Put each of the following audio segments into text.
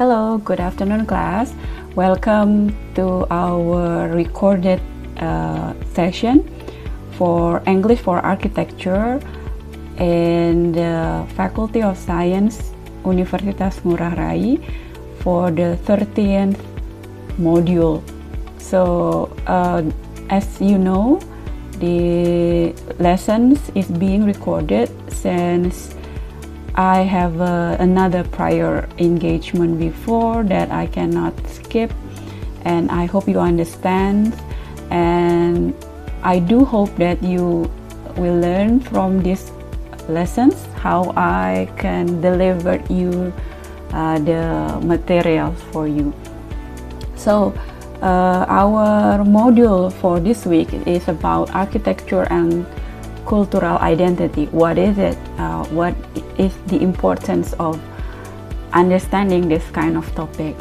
Hello, good afternoon class. Welcome to our recorded session for English for Architecture in the Faculty of Science, Universitas Ngurah Rai for the 13th module. So, as you know, the lessons is being recorded since I have another prior engagement before that I cannot skip, and I hope you understand, and I do hope that you will learn from these lessons how I can deliver you the materials for you. So our module for this week is about architecture and cultural identity. What is it? What is the importance of understanding this kind of topic?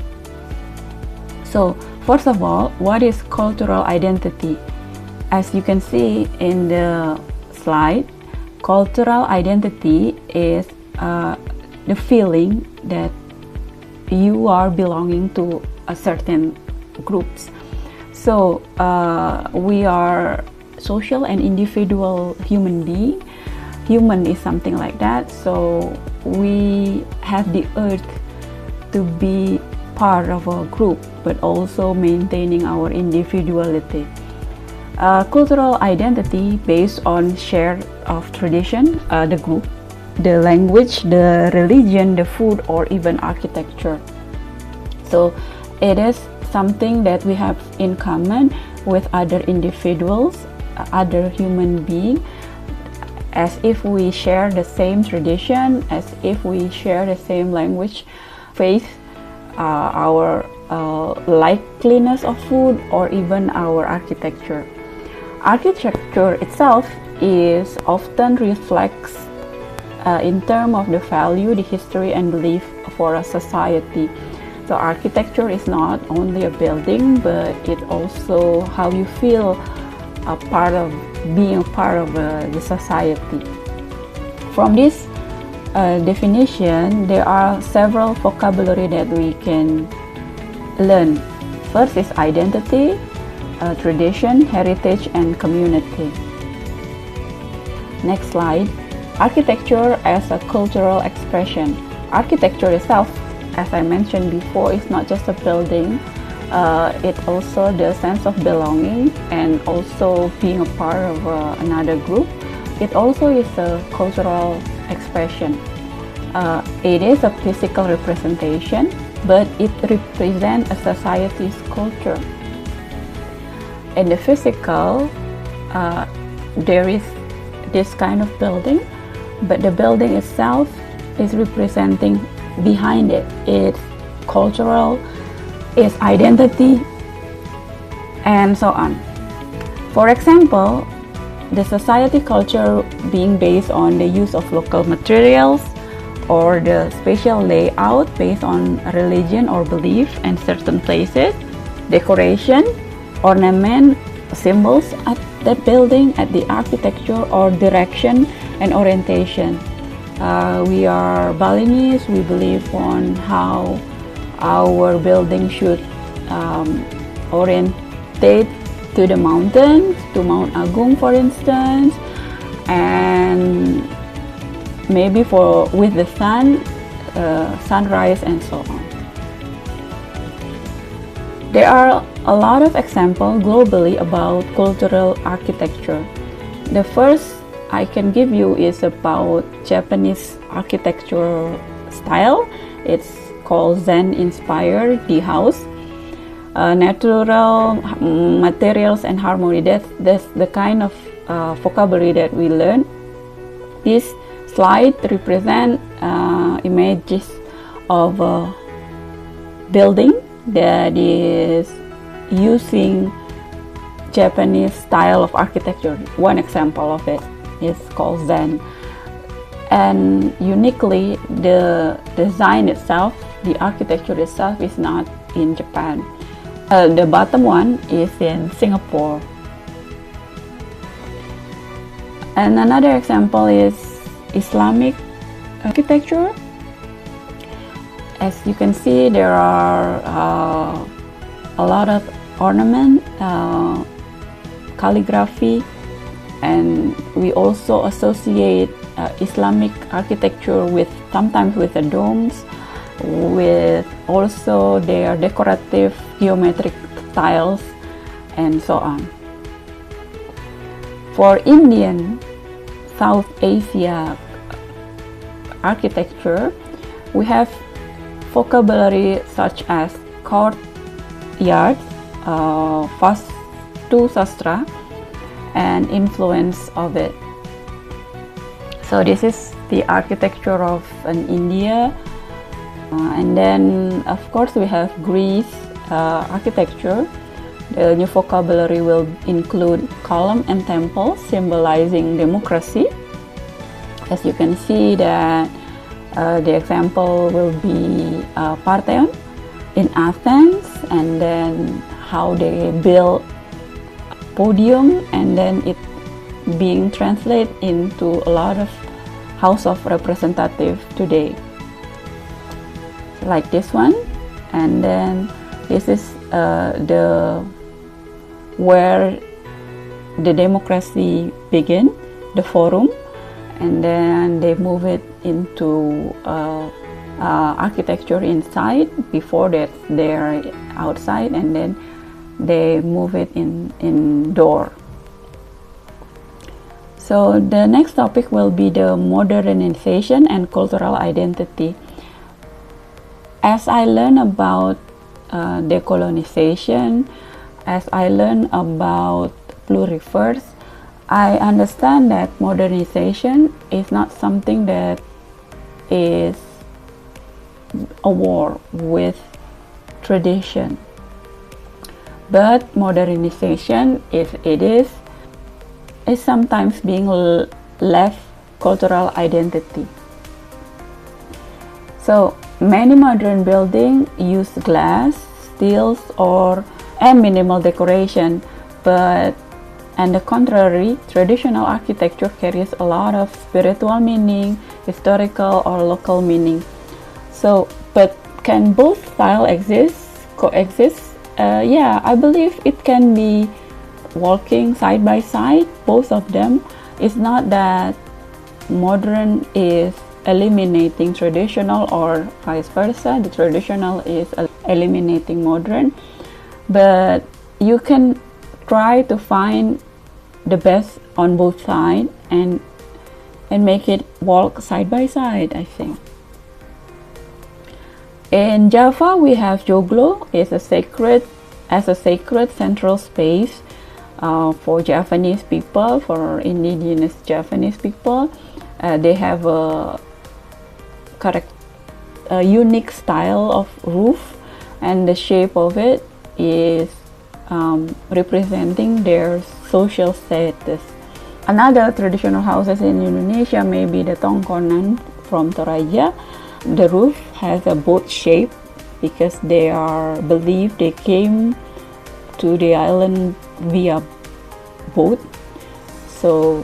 So, first of all, what is cultural identity? As you can see in the slide, cultural identity is the feeling that you are belonging to a certain groups. So, we are social and individual human being. Human is something like that, so we have the urge to be part of a group, but also maintaining our individuality. Cultural identity based on share of tradition, the group, the language, the religion, the food, or even architecture. So it is something that we have in common with other individuals, other human beings, as if we share the same tradition, as if we share the same language, faith, our likeliness of food, or even our architecture. Architecture itself is often reflects in terms of the value, the history, and belief for a society. So architecture is not only a building, but it also how you feel being a part of the society. From this definition, there are several vocabulary that we can learn. First is identity, tradition, heritage, and community. Next slide. Architecture as a cultural expression. Architecture itself, as I mentioned before, is not just a building. It also the sense of belonging and also being a part of another group. It also is a cultural expression. It is a physical representation, but it represents a society's culture. In the physical, there is this kind of building, but the building itself is representing behind it. It's cultural, its identity, and so on. For example, the society culture being based on the use of local materials or the spatial layout based on religion or belief in certain places, decoration, ornament, symbols at that building, at the architecture or direction and orientation. We are Balinese, we believe on how our building should orientate to the mountains, to Mount Agung for instance, and maybe with the sun, sunrise, and so on. There are a lot of examples globally about cultural architecture. The first I can give you is about Japanese architecture style. It's called Zen-inspired the house. Natural materials and harmony. That's the kind of vocabulary that we learn. This slide represent images of a building that is using Japanese style of architecture. One example of it is called Zen. And uniquely, the design itself, the architecture itself is not in Japan. The bottom one is in Singapore. And another example is Islamic architecture. as you can see, there are a lot of ornament, calligraphy, and we also associate Islamic architecture with sometimes with the domes, with also their decorative geometric tiles, and so on. For Indian South Asia architecture, we have vocabulary such as courtyard, Vastu Sastra, and influence of it. So this is the architecture of an India, and then of course we have Greece architecture. The new vocabulary will include column and temple, symbolizing democracy. As you can see that the example will be Parthenon in Athens, and then how they build podium, and then it being translated into a lot of House of Representatives today, like this one. And then this is where the democracy begin, the forum, and then they move it into architecture inside. Before that they're outside, and then they move it indoor. So the next topic will be the modernization and cultural identity. As I learn about decolonization, as I learn about pluriverse, I understand that modernization is not something that is a war with tradition, but modernization, if it is sometimes being left cultural identity. So many modern buildings use glass, steels, and minimal decoration, but on the contrary, traditional architecture carries a lot of spiritual meaning, historical or local meaning. So, but can both styles coexist? Yeah, I believe it can be walking side by side, both of them. It's not that modern is eliminating traditional or vice versa. The traditional is eliminating modern, but you can try to find the best on both sides and make it walk side by side, I think. In Java, we have Joglo as a sacred central space for Javanese people, for indigenous Javanese people. They have a unique style of roof, and the shape of it is representing their social status. Another traditional houses in Indonesia may be the Tongkonan from Toraja. The roof has a boat shape because they are believed they came to the island via boat. So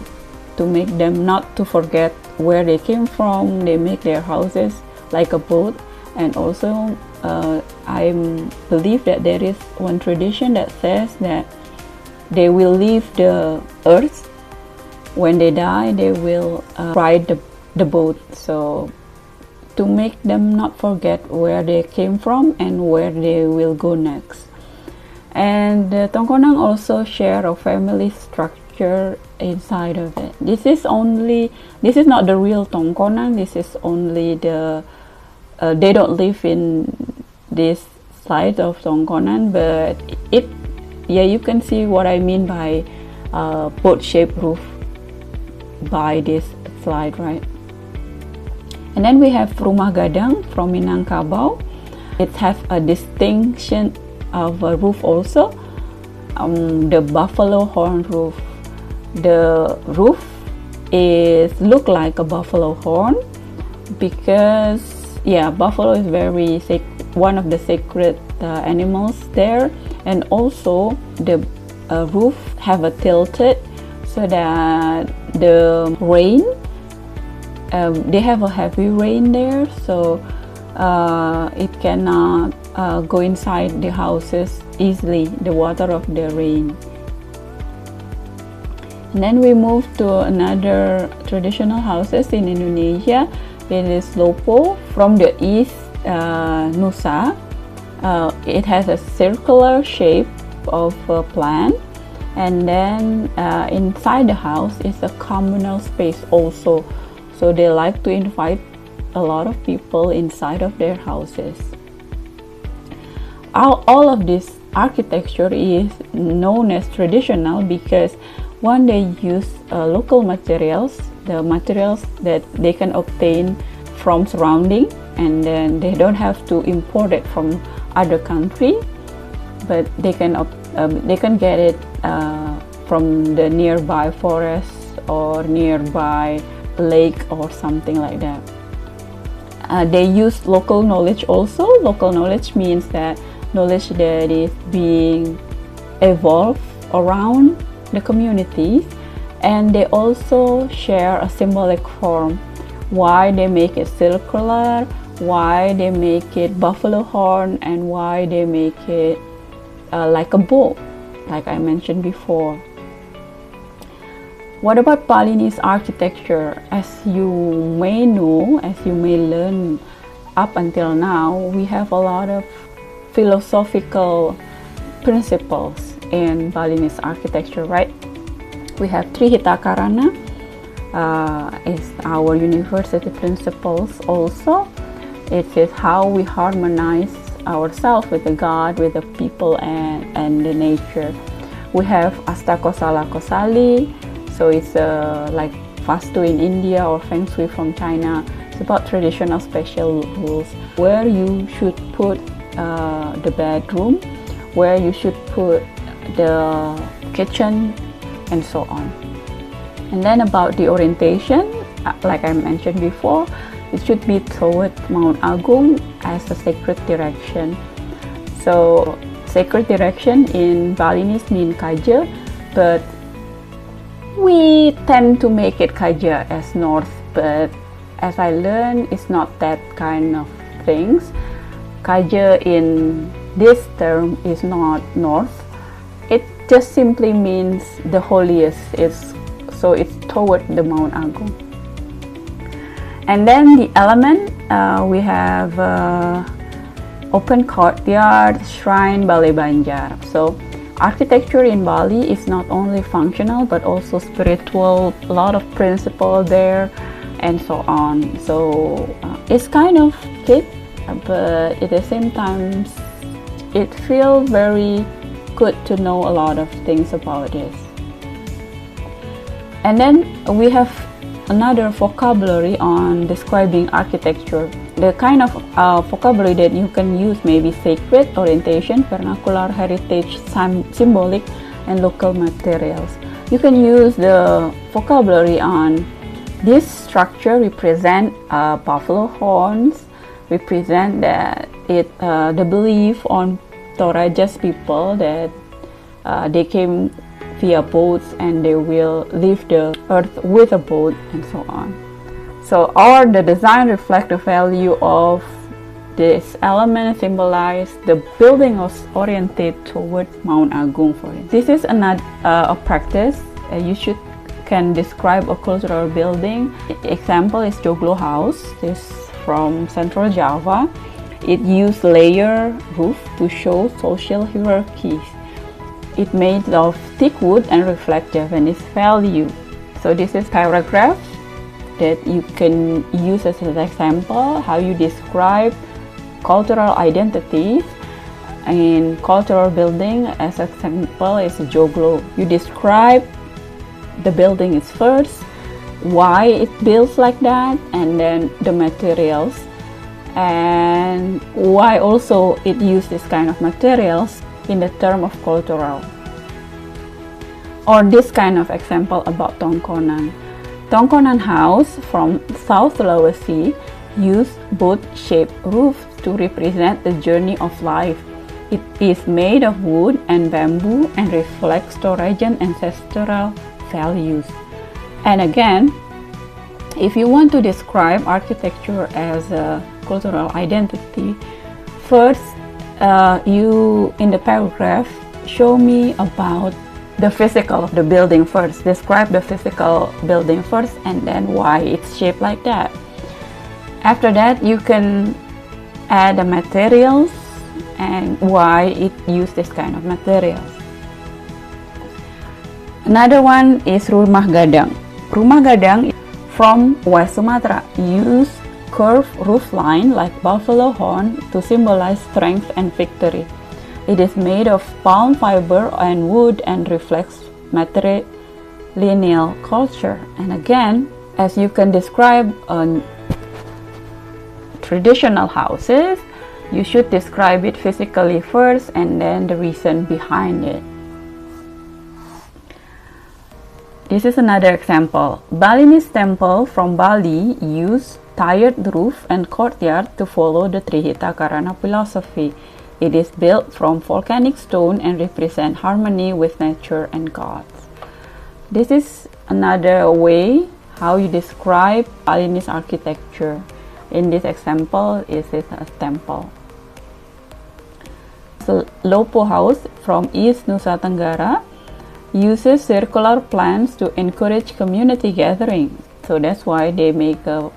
to make them not to forget where they came from, they make their houses like a boat. And also I believe that there is one tradition that says that they will leave the earth. When they die, they will ride the boat. So to make them not forget where they came from and where they will go next. And the Tongkonan also share a family structure inside of it. This is not the real Tongkonan. This is only they don't live in this side of Tongkonan, but you can see what I mean by boat-shaped roof by this slide, right? And then we have Rumah Gadang from Minangkabau. It has a distinction of a roof also, the buffalo horn roof. The roof look like a buffalo horn because buffalo is one of the sacred animals there, and also the roof have a tilted so that the rain, they have a heavy rain there, so it cannot go inside the houses easily, the water of the rain. And then we move to another traditional houses in Indonesia. It is Lopo. From the east, Nusa. It has a circular shape of a plan, and then inside the house is a communal space also. So they like to invite a lot of people inside of their houses. All of this architecture is known as traditional because one, they use local materials, the materials that they can obtain from surrounding, and then they don't have to import it from other country, but they can get it from the nearby forest or nearby lake or something like that. They use local knowledge also. Local knowledge means that knowledge that is being evolved around the communities, and they also share a symbolic form. Why they make it circular, why they make it buffalo horn, and why they make it like a bow, like I mentioned before. What about Balinese architecture? As you may know, as you may learn up until now, we have a lot of philosophical principles in Balinese architecture, right? We have Trihita Karana is our university principles also. It is how we harmonize ourselves with the God, with the people, and the nature. We have Asta Kosala Kosali, so it's like Vastu in India or Feng Shui from China. It's about traditional special rules, where you should put the bedroom, where you should put the kitchen, and so on. And then about the orientation, like I mentioned before, it should be toward Mount Agung as a sacred direction. So sacred direction in Balinese means Kaja, but we tend to make it Kaja as north, but as I learned, it's not that kind of things. Kaja in this term is not north. It just simply means the holiest. So it's toward the Mount Agung. And then the element, we have open courtyard, shrine, balai banjar. So architecture in Bali is not only functional but also spiritual, a lot of principle there, and so on. So it's kind of thick, but at the same time it feels very good to know a lot of things about this. And then we have another vocabulary on describing architecture. The kind of vocabulary that you can use may be sacred, orientation, vernacular, heritage, symbolic, and local materials. You can use the vocabulary on this structure represent buffalo horns, represent that the belief on Toraja's people that they came via boats and they will leave the earth with a boat, and so on. So, or the design reflect the value of this element, symbolize the building was oriented toward Mount Agung for it. This is another a practice you can describe a cultural building. Example is Joglo House. This from Central Java. It used layer roof to show social hierarchies. It made of thick wood and reflect Javanese value. So this is paragraph that you can use as an example how you describe cultural identities in cultural building. As example is Joglo. You describe the building is first, why it builds like that, and then the materials, and why also it used this kind of materials in the term of cultural. Or this kind of example about Tongkonan. Tongkonan house from South Sulawesi use boat-shaped roofs to represent the journey of life. It is made of wood and bamboo and reflects Torajan ancestral values. And again, if you want to describe architecture as a cultural identity, first, you in the paragraph show me about the physical of the building first. Describe the physical building first, and then why it's shaped like that. After that, you can add the materials and why it used this kind of materials. Another one is rumah gadang. Rumah gadang from West Sumatra use curved roof line like buffalo horn to symbolize strength and victory. It is made of palm fiber and wood and reflects matrilineal culture. And again, as you can describe traditional houses, you should describe it physically first and then the reason behind it. This is another example. Balinese temple from Bali use tiered roof and courtyard to follow the Trihita Karana philosophy. It is built from volcanic stone and represent harmony with nature and gods. This is another way how you describe Balinese architecture. In this example, it is a temple. So, Lopo House from East Nusa Tenggara uses circular plans to encourage community gathering. So that's why they make a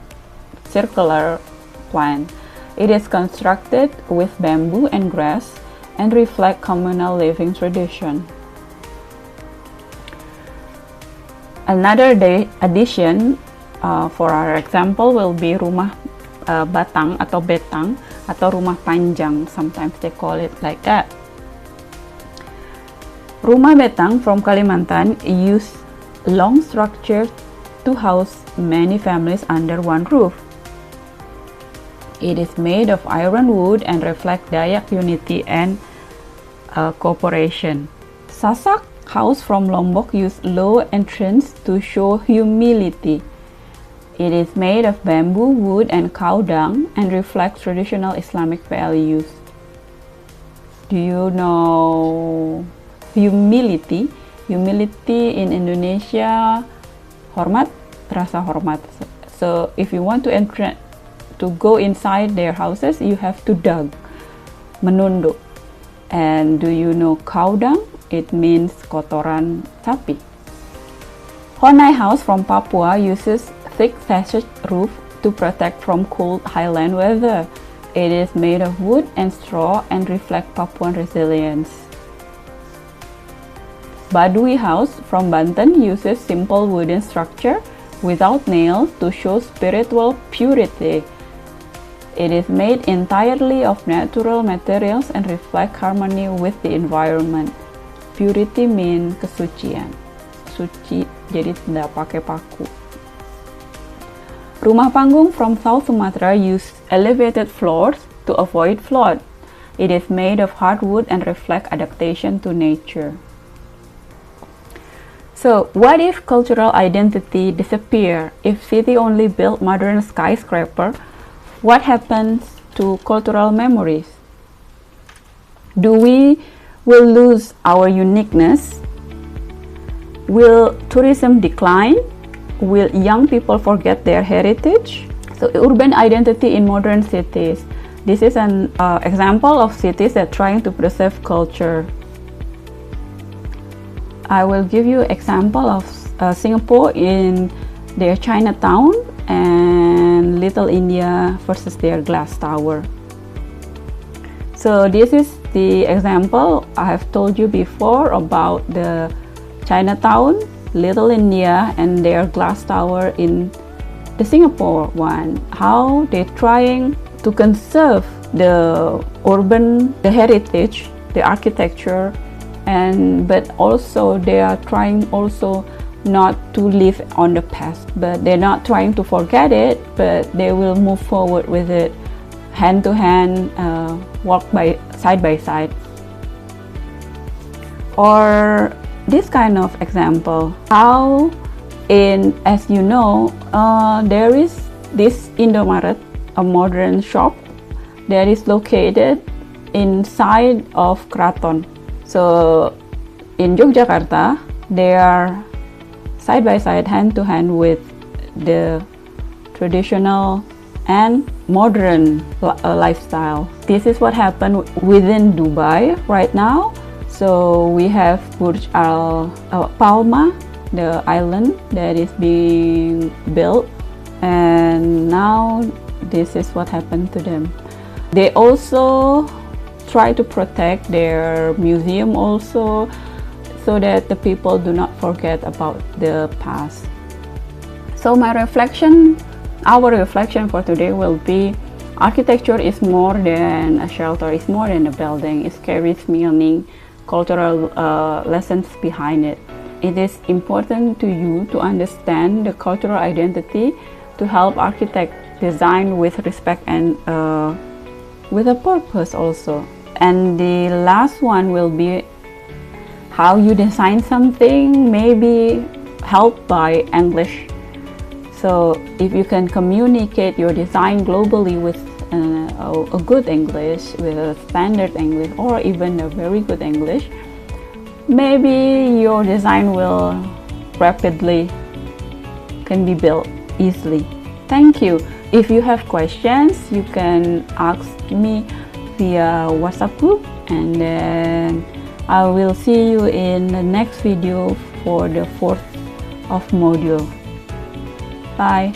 circular plan. It is constructed with bamboo and grass and reflect communal living tradition. Another addition for our example will be rumah batang atau betang atau rumah panjang. Sometimes they call it like that. Rumah betang from Kalimantan use long structure to house many families under one roof. It is made of iron wood and reflect Dayak unity and cooperation. Sasak house from Lombok use low entrance to show humility. It is made of bamboo, wood, and cow dung and reflects traditional Islamic values. Do you know humility? Humility in Indonesia, hormat, rasa hormat. So if you want to go inside their houses, you have to dug, menunduk. And do you know cow dung? It means kotoran sapi. Honai house from Papua uses thick thatched roof to protect from cold highland weather. It is made of wood and straw and reflect Papuan resilience. Badui house from Banten uses simple wooden structure without nails to show spiritual purity. It is made entirely of natural materials and reflect harmony with the environment. Purity means kesucian. Suci jadi tidak pakai paku. Rumah panggung from South Sumatra use elevated floors to avoid flood. It is made of hardwood and reflect adaptation to nature. So, what if cultural identity disappear? If city only built modern skyscraper, what happens to cultural memories? Will lose our uniqueness? Will tourism decline? Will young people forget their heritage? So, urban identity in modern cities. This is an example of cities that trying to preserve culture. I will give you example of Singapore in their Chinatown and Little India versus their glass tower. So this is the example I have told you before about the Chinatown, Little India, and their glass tower in the Singapore one. How they're trying to conserve the heritage, the architecture, but also they are trying also not to live on the past, but they're not trying to forget it, but they will move forward with it, hand to hand, walk side by side. Or this kind of example, as you know, there is this Indomaret, a modern shop that is located inside of Kraton. So in Yogyakarta, they are side by side, hand to hand with the traditional and modern lifestyle. This is what happened within Dubai right now. So we have Burj Al Palma, the island that is being built, and now this is what happened to them. They also try to protect their museum also, so that the people do not forget about the past. So our reflection for today will be: architecture is more than a shelter, it's more than a building. It carries meaning, cultural lessons behind it. It is important to you to understand the cultural identity, to help architects design with respect and with a purpose also. And the last one will be how you design something, maybe helped by English. So if you can communicate your design globally with a good English, with a standard English, or even a very good English, maybe your design will rapidly can be built easily. Thank you. If you have questions, you can ask me via WhatsApp group, and then I will see you in the next video for the 4th of module. Bye.